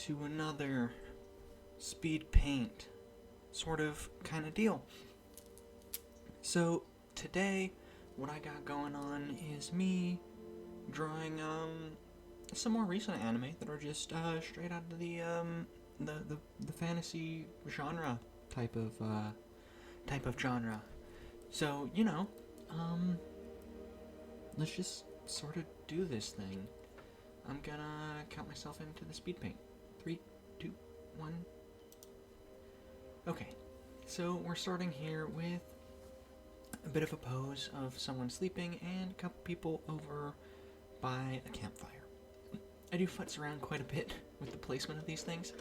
to another speed paint sort of kind of deal. So today, what I got going on is me drawing some more recent anime that are just straight out of the fantasy genre type of genre. So let's just sort of do this thing. I'm gonna count myself into the speed paint. 3, 2, 1. Okay, so we're starting here with a bit of a pose of someone sleeping and a couple people over by a campfire. I do futz around quite a bit with the placement of these things,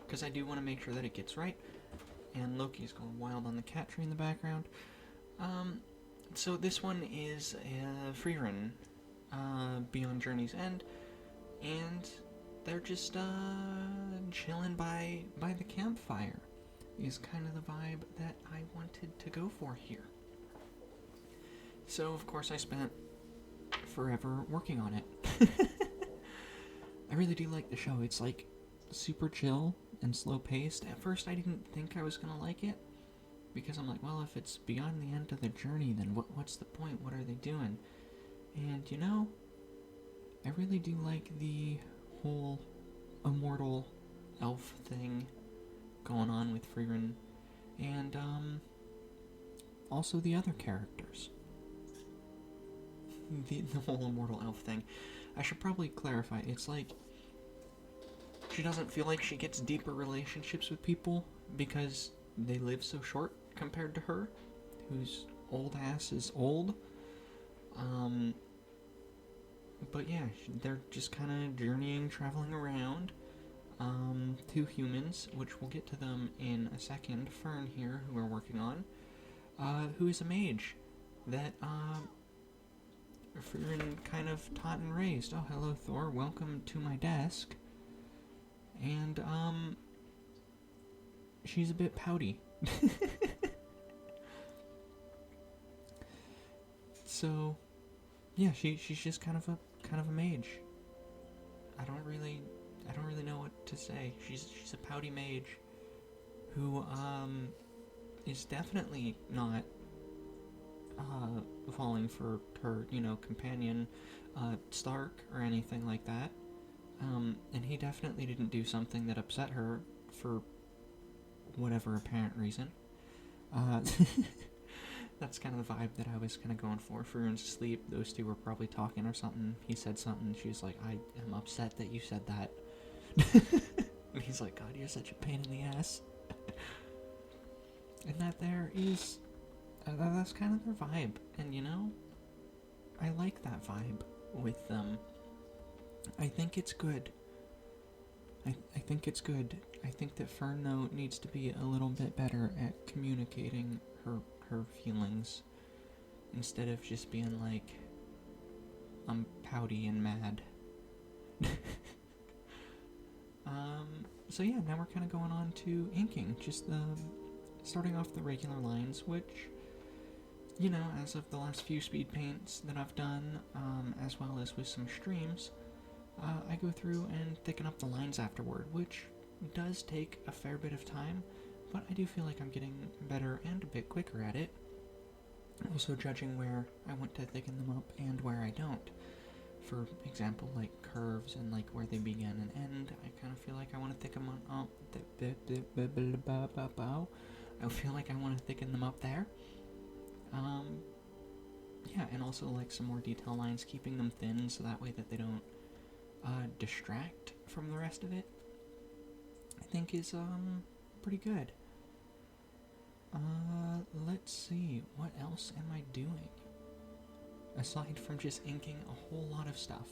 because I do want to make sure that it gets right. And Loki's going wild on the cat tree in the background. So this one is a free run, Beyond Journey's End, and they're just chilling by the campfire is kind of the vibe that I wanted to go for here. So of course I spent forever working on it. I really do like the show. It's like super chill and slow paced. At first I didn't think I was gonna like it, because I'm like, well, if it's beyond the end of the journey, then what's the point? What are they doing? And I really do like the whole immortal elf thing going on with Freerun, and also the other characters. The whole immortal elf thing. I should probably clarify, it's like she doesn't feel like she gets deeper relationships with people because they live so short compared to her, whose old ass is old. But yeah, they're just kind of journeying, traveling around. Two humans, which we'll get to them in a second. Fern here, who we're working on, who is a mage that Frieren kind of taught and raised. Oh, hello, Thor. Welcome to my desk. And she's a bit pouty. So, yeah, she's just kind of a mage. I don't really know what to say. She's a pouty mage who is definitely not falling for her, companion Stark or anything like that. And he definitely didn't do something that upset her for whatever apparent reason. That's kind of the vibe that I was kind of going for. Frieren's asleep. Those two were probably talking or something. He said something. She's like, I am upset that you said that. And he's like, God, you're such a pain in the ass. And that there is... that's kind of their vibe. And, I like that vibe with them. I think it's good. I think it's good. I think that Fern, though, needs to be a little bit better at communicating her feelings, instead of just being like, I'm pouty and mad. So yeah, now we're kind of going on to inking, just starting off the regular lines, which, as of the last few speed paints that I've done, as well as with some streams, I go through and thicken up the lines afterward, which does take a fair bit of time, but I do feel like I'm getting better and a bit quicker at it. Also judging where I want to thicken them up and where I don't. For example, like curves and like where they begin and end, I kind of feel like I want to thicken them up. I feel like I want to thicken them up there. Yeah, and also like some more detail lines, keeping them thin so that way that they don't distract from the rest of it, I think is pretty good. Let's see, what else am I doing? Aside from just inking a whole lot of stuff.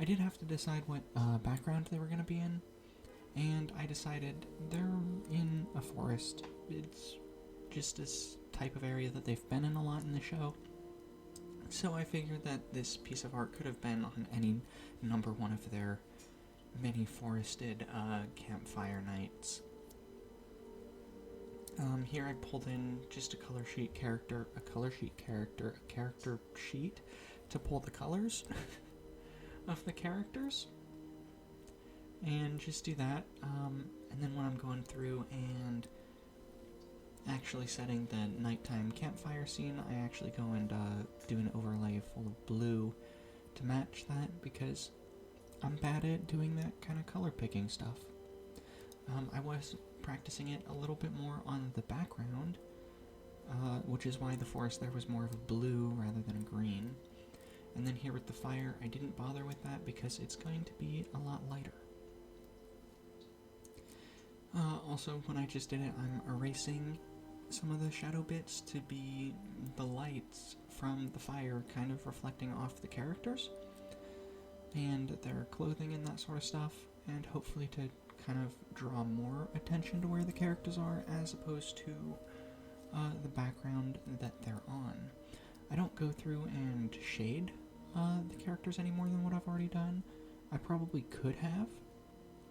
I did have to decide what background they were going to be in, and I decided they're in a forest. It's just this type of area that they've been in a lot in the show. So I figured that this piece of art could have been on any number one of their many forested campfire nights. Here I pulled in just a color sheet to pull the colors of the characters. and just do that. And then when I'm going through and actually setting the nighttime campfire scene, I actually go and do an overlay full of blue to match that, because I'm bad at doing that kind of color picking stuff. I was practicing it a little bit more on the background, which is why the forest there was more of a blue rather than a green. And then here with the fire, I didn't bother with that because it's going to be a lot lighter. Also, when I just did it, I'm erasing some of the shadow bits to be the lights from the fire kind of reflecting off the characters and their clothing and that sort of stuff, and hopefully to kind of draw more attention to where the characters are as opposed to the background that they're on. I don't go through and shade the characters any more than what I've already done. I probably could have,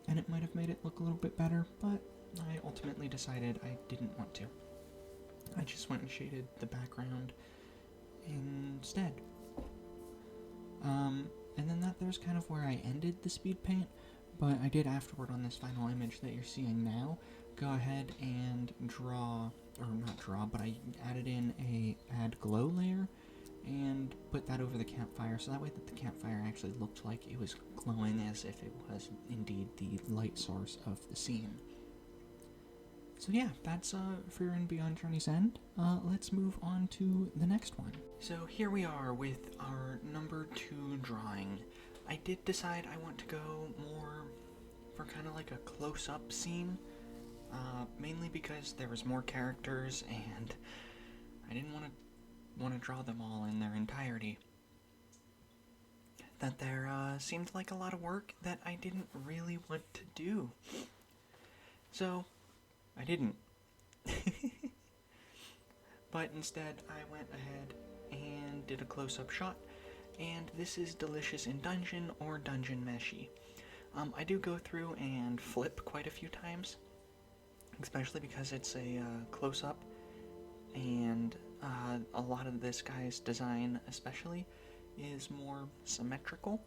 and it might have made it look a little bit better, but I ultimately decided I didn't want to. I just went and shaded the background instead. And then there's kind of where I ended the speed paint, but I did afterward on this final image that you're seeing now, go ahead and draw, or not draw, but I added in a add glow layer and put that over the campfire, so that way that the campfire actually looked like it was glowing as if it was indeed the light source of the scene. So yeah, that's Fear and Beyond Journey's End. Let's move on to the next one. So here we are with our number 2 drawing. I did decide I want to go more for kind of like a close-up scene, mainly because there was more characters and I didn't want to draw them all in their entirety. That there seemed like a lot of work that I didn't really want to do. So I didn't. But instead, I went ahead and did a close-up shot, and this is Delicious in Dungeon or Dungeon Meshi. I do go through and flip quite a few times, especially because it's a close-up, and a lot of this guy's design especially is more symmetrical,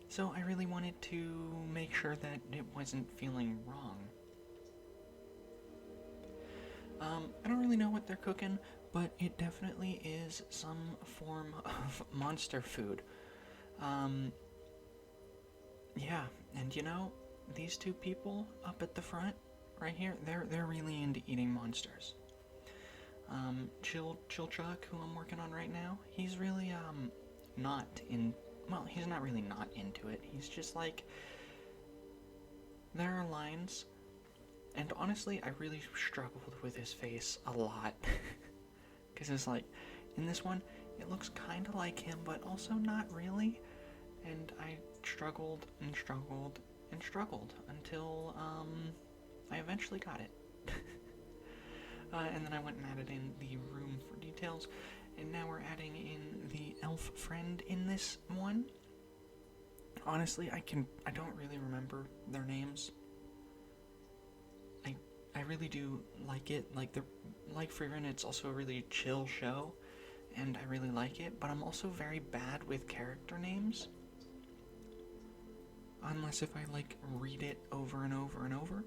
so I really wanted to make sure that it wasn't feeling wrong. I don't really know what they're cooking, but it definitely is some form of monster food. Yeah, and you know, these two people up at the front, right here, they're really into eating monsters. Chill Chuck, who I'm working on right now, he's really, he's not really not into it. He's just like, there are lines. And honestly, I really struggled with his face a lot. Because it's like, in this one, it looks kind of like him, but also not really. And I struggled and struggled and struggled until I eventually got it. And then I went and added in the room for details. And now we're adding in the elf friend in this one. Honestly, I don't really remember their names. I really do like it. Like Freerun, it's also a really chill show, and I really like it, but I'm also very bad with character names. Unless if I, read it over and over and over.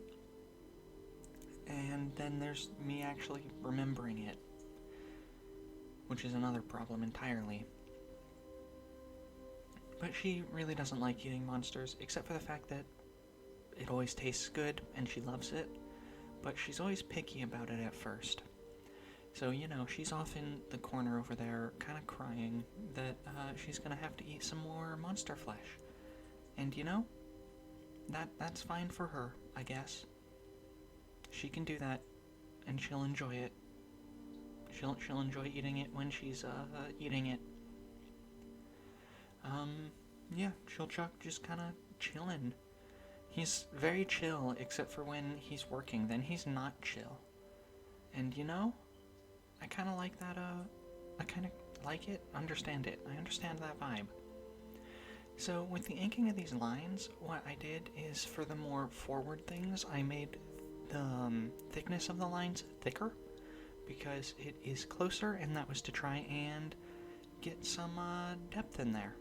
And then there's me actually remembering it, which is another problem entirely. But she really doesn't like eating monsters, except for the fact that it always tastes good, and she loves it. But she's always picky about it at first. So, you know, she's off in the corner over there, kind of crying that she's going to have to eat some more monster flesh. And, you know, that's fine for her, I guess. She can do that, and she'll enjoy it. She'll enjoy eating it when she's eating it. Yeah, Chill Chuck just kind of chilling. He's very chill, except for when he's working, then he's not chill. And you know, I kind of like that, I kind of like it, understand it. I understand that vibe. So with the inking of these lines, what I did is for the more forward things, I made the thickness of the lines thicker, because it is closer, and that was to try and get some depth in there.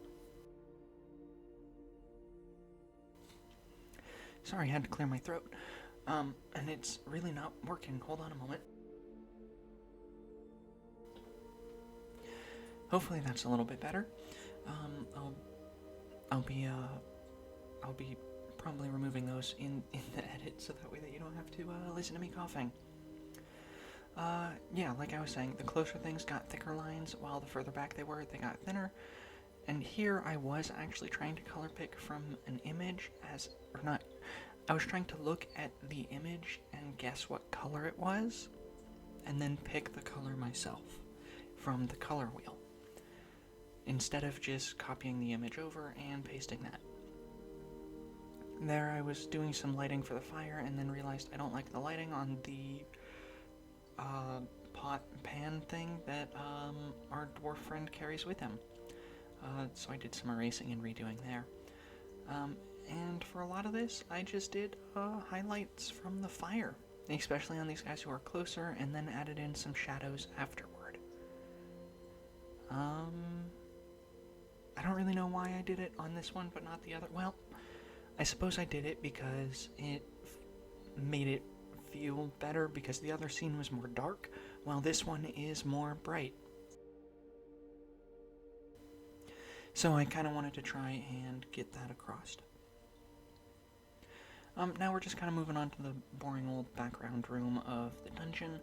Sorry, I had to clear my throat. And it's really not working. Hold on a moment. Hopefully that's a little bit better. I'll be probably removing those in the edit so that way that you don't have to listen to me coughing. Yeah, like I was saying, the closer things got thicker lines, while the further back they were, they got thinner. And here I was actually trying to color pick from an image I was trying to look at the image and guess what color it was, and then pick the color myself from the color wheel, instead of just copying the image over and pasting that. There I was doing some lighting for the fire and then realized I don't like the lighting on the pot and pan thing that our dwarf friend carries with him. So I did some erasing and redoing there. And for a lot of this, I just did highlights from the fire, especially on these guys who are closer, and then added in some shadows afterward. I don't really know why I did it on this one, but not the other. Well, I suppose I did it because it made it feel better, because the other scene was more dark, while this one is more bright. So I kind of wanted to try and get that across. Now we're just kind of moving on to the boring old background room of the dungeon,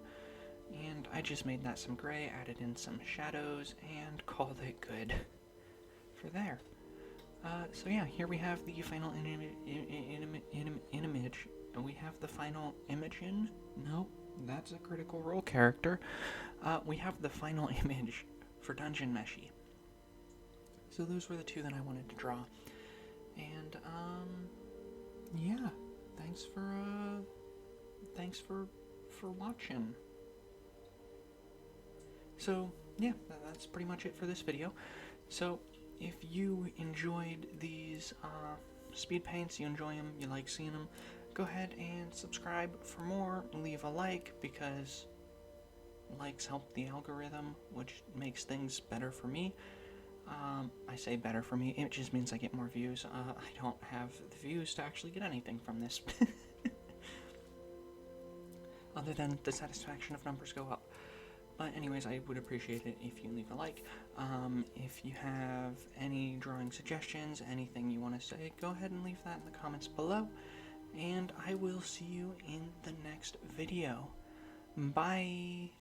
and I just made that some gray, added in some shadows, and called it good for there. So yeah, here we have the final image. We have the final Imogen. No, that's a Critical Role character. We have the final image for Dungeon Meshi. So those were the two that I wanted to draw. And, yeah. Thanks for watching. So, yeah, that's pretty much it for this video. So, if you enjoyed these, speed paints, you enjoy them, you like seeing them, go ahead and subscribe for more. Leave a like, because likes help the algorithm, which makes things better for me. I say better for me, it just means I get more views. I don't have the views to actually get anything from this. Other than the satisfaction of numbers go up. But anyways, I would appreciate it if you leave a like. If you have any drawing suggestions, anything you want to say, go ahead and leave that in the comments below. And I will see you in the next video. Bye!